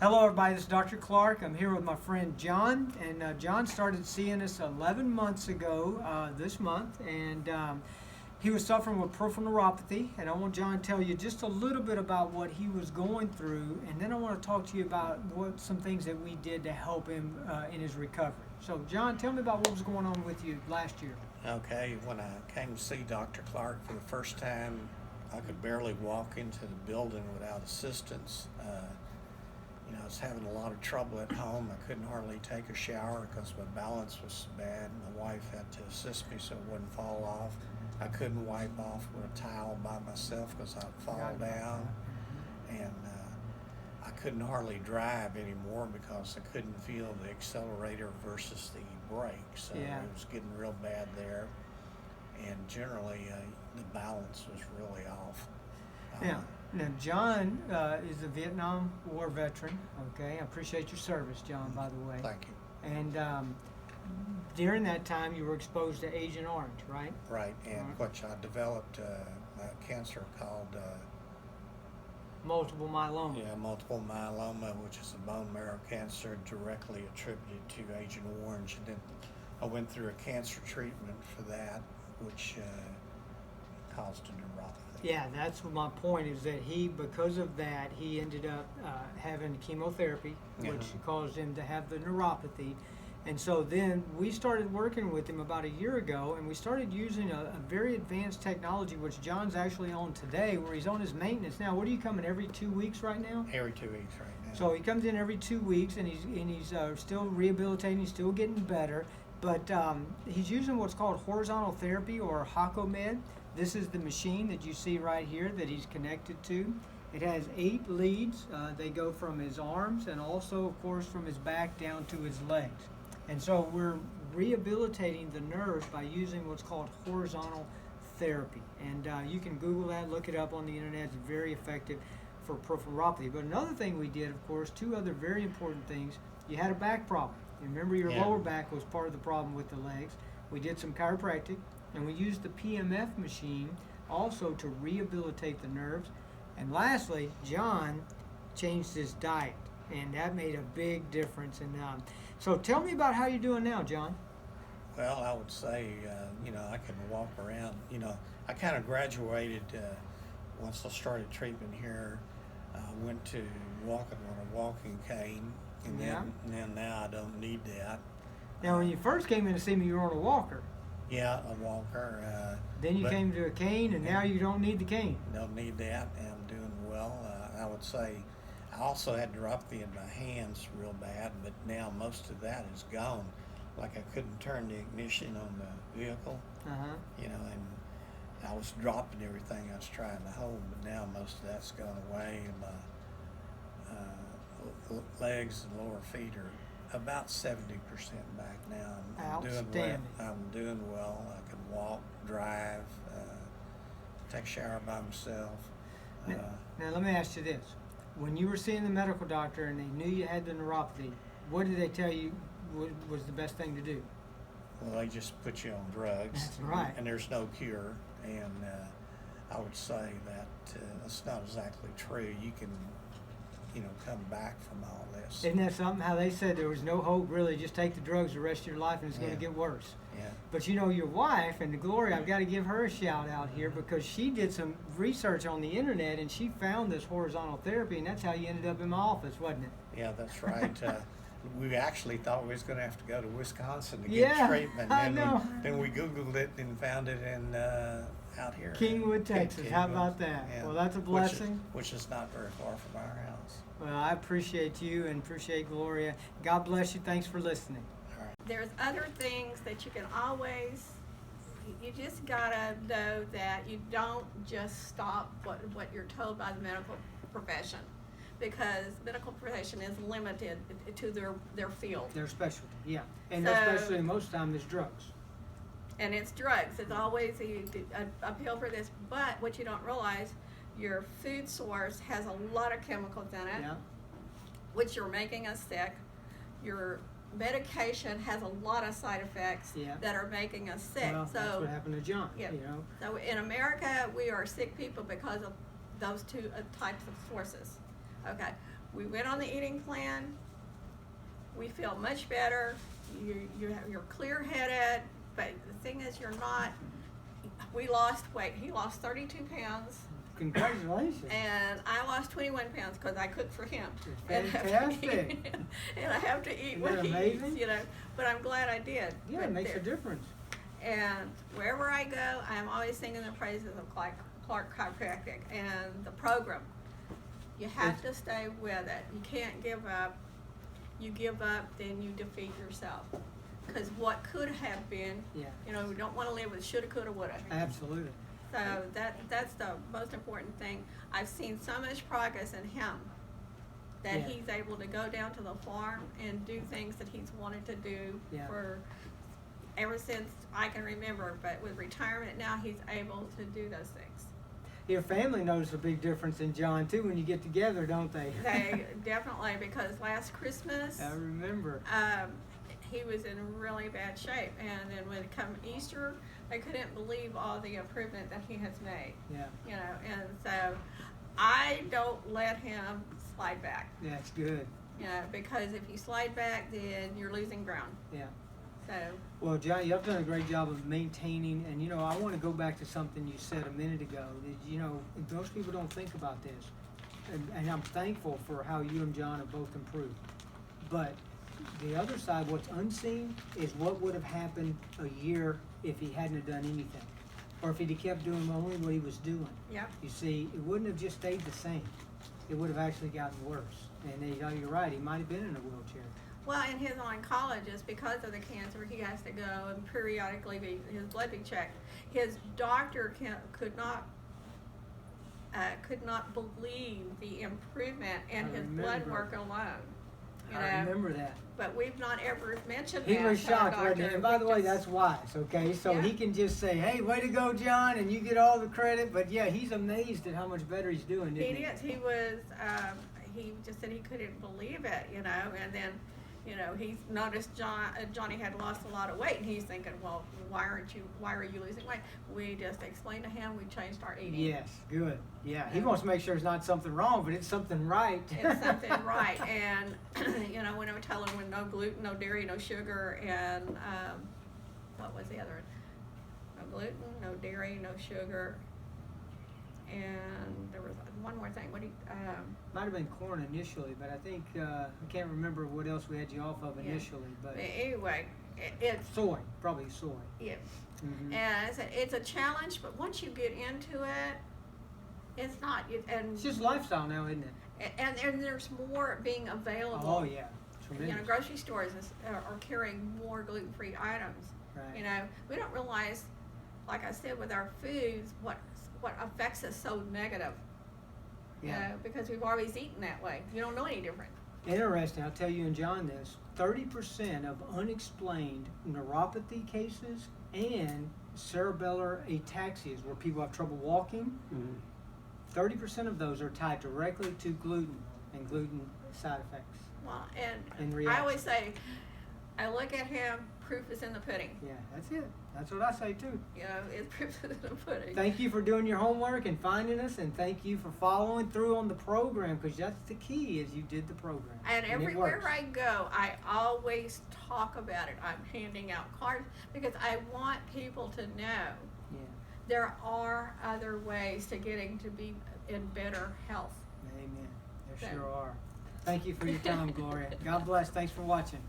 Hello, everybody. This is Dr. Clark. I'm here with my friend John, and John started seeing us 11 months ago this month, and he was suffering with peripheral neuropathy. And I want John to tell you just a little bit about what he was going through, and then I want to talk to you about some things that we did to help him in his recovery. So, John, tell me about what was going on with you last year. Okay, when I came to see Dr. Clark for the first time, I could barely walk into the building without assistance. I was having a lot of trouble at home. I couldn't hardly take a shower because my balance was so bad. My wife had to assist me so it wouldn't fall off. I couldn't wipe off with a towel by myself because I'd fall down. And I couldn't hardly drive anymore because I couldn't feel the accelerator versus the brake. So it was getting real bad there. And generally, the balance was really off. Now, John is a Vietnam War veteran, okay? I appreciate your service, John, by the way. Thank you. And during that time, you were exposed to Agent Orange, right? Right, and which I developed a cancer called... multiple myeloma. Yeah, multiple myeloma, which is a bone marrow cancer directly attributed to Agent Orange. And then I went through a cancer treatment for that, which caused a neuropathy. Yeah, that's my point, is that because of that, he ended up having chemotherapy, which caused him to have the neuropathy. And so then we started working with him about a year ago, and we started using a very advanced technology, which John's actually on today, where he's on his maintenance now. What are you coming, every 2 weeks right now? Every 2 weeks right now. So he comes in every 2 weeks, and he's still rehabilitating, he's still getting better. But he's using what's called horizontal therapy, or HacoMed. This is the machine that you see right here that he's connected to. It has 8 leads. They go from his arms and also, of course, from his back down to his legs. And so we're rehabilitating the nerves by using what's called horizontal therapy. And you can Google that, look it up on the internet. It's very effective for peripheral neuropathy. But another thing we did, of course, 2 other very important things. You had a back problem. You remember your lower back was part of the problem with the legs. We did some chiropractic, and we used the PMF machine also to rehabilitate the nerves. And lastly, John changed his diet, and that made a big difference. And so tell me about how you're doing now, John. Well, I would say, I can walk around. I kind of graduated once I started treatment here. I went to walking on a walking cane, and then now I don't need that. Now, when you first came in to see me, you were on a walker. Yeah, a walker. Then you came to a cane, and now you don't need the cane. Don't need that, and I'm doing well. I would say I also had neuropathy in my hands real bad, but now most of that is gone. Like I couldn't turn the ignition on the vehicle, and I was dropping everything I was trying to hold, but now most of that's gone away, and my legs and lower feet are about 70% back now. I'm doing well. I can walk, drive, take a shower by myself. Now let me ask you this. When you were seeing the medical doctor and they knew you had the neuropathy, what did they tell you was the best thing to do? Well, they just put you on drugs. That's right. And there's no cure. And I would say that that's not exactly true. You can come back from all this. Isn't that something, how they said there was no hope, really, just take the drugs the rest of your life and it's going to get worse. Yeah. But your wife, and Gloria, I've got to give her a shout out here because she did some research on the internet and she found this horizontal therapy, and that's how you ended up in my office, wasn't it? Yeah, that's right. We actually thought we was going to have to go to Wisconsin to get treatment. I know. Then we Googled it and found it in out here. Kingwood, Texas. Kingwood. How about that? Yeah. Well, that's a blessing. Which is not very far from our house. Well, I appreciate you and appreciate Gloria. God bless you. Thanks for listening. All right. There's other things that you can always, you just gotta know that you don't just stop what you're told by the medical profession, because medical profession is limited to their field. Their specialty, yeah. And especially most of the time it's drugs. And it's drugs. It's always a pill for this. But what you don't realize, your food source has a lot of chemicals in it, which are making us sick. Your medication has a lot of side effects that are making us sick. Well, that's what happened to John. So in America, we are sick people because of those 2 types of sources. Okay, We went on the eating plan. We feel much better. You're clear-headed, but the thing is, you're not. We lost weight. He lost 32 pounds. Congratulations. And I lost 21 pounds because I cooked for him. Fantastic. And I have to eat Isn't what that he amazing? eats, but I'm glad I did. Yeah, But it makes a difference. And wherever I go, I'm always singing the praises of Clark Chiropractic and the program. You have to stay with it. You can't give up. You give up, then you defeat yourself. Because what could have been, we don't want to live with shoulda, coulda, woulda. Absolutely. So that's the most important thing. I've seen so much progress in him that he's able to go down to the farm and do things that he's wanted to do for ever since I can remember. But with retirement now, he's able to do those things. Your family knows a big difference in John too when you get together, don't they? They definitely, because last Christmas, I remember. he was in really bad shape, and then when it come Easter, they couldn't believe all the improvement that he has made. Yeah. And so I don't let him slide back. That's good. Because if you slide back, then you're losing ground. Yeah. So. Well, John, you've done a great job of maintaining, and I want to go back to something you said a minute ago. That, most people don't think about this, and I'm thankful for how you and John have both improved. But the other side, what's unseen, is what would have happened a year if he hadn't have done anything, or if he'd have kept doing only what he was doing. Yeah. You see, it wouldn't have just stayed the same. It would have actually gotten worse. And you're right, he might have been in a wheelchair. Well, in his oncologist, because of the cancer, he has to go and periodically his blood be checked. His doctor could not believe the improvement in his blood work alone. I remember that. But we've not ever mentioned he that. He was shocked, to the wasn't he? doctor. And by the way, that's wise, okay? So he can just say, hey, way to go, John, and you get all the credit. But yeah, he's amazed at how much better he's doing, isn't he? He is. He was, he just said he couldn't believe it, and then, he's noticed Johnny had lost a lot of weight, and he's thinking, well, why are you losing weight? We just explained to him, we changed our eating. Yes, good. Yeah, he wants to make sure it's not something wrong, but it's something right. It's something right, and, when I tell him with no gluten, no dairy, no sugar, and, what was the other one? No gluten, no dairy, no sugar, and there was one more thing. Might have been corn initially, but I think I can't remember what else we had you off of initially. But anyway, it's soy, probably soy. Yeah, Mm-hmm. and it's a challenge, but once you get into it, it's not. And it's just lifestyle now, isn't it? And there's more being available. Oh yeah, tremendous. Grocery stores are carrying more gluten-free items. Right. We don't realize, like I said, with our foods, what affects us so negative. Yeah. Because we've always eaten that way. You don't know any different. Interesting. I'll tell you and John this. 30% of unexplained neuropathy cases and cerebellar ataxias, where people have trouble walking, 30% of those are tied directly to gluten and gluten side effects. Well, and reactions. I always say, I look at him, proof is in the pudding. Yeah, that's it. That's what I say too. It's proof is in the pudding. Thank you for doing your homework and finding us, and thank you for following through on the program, because that's the key, is you did the program. And everywhere it works. I go, I always talk about it. I'm handing out cards because I want people to know there are other ways to getting to be in better health. Amen. There sure are. Thank you for your time, Gloria. God bless. Thanks for watching.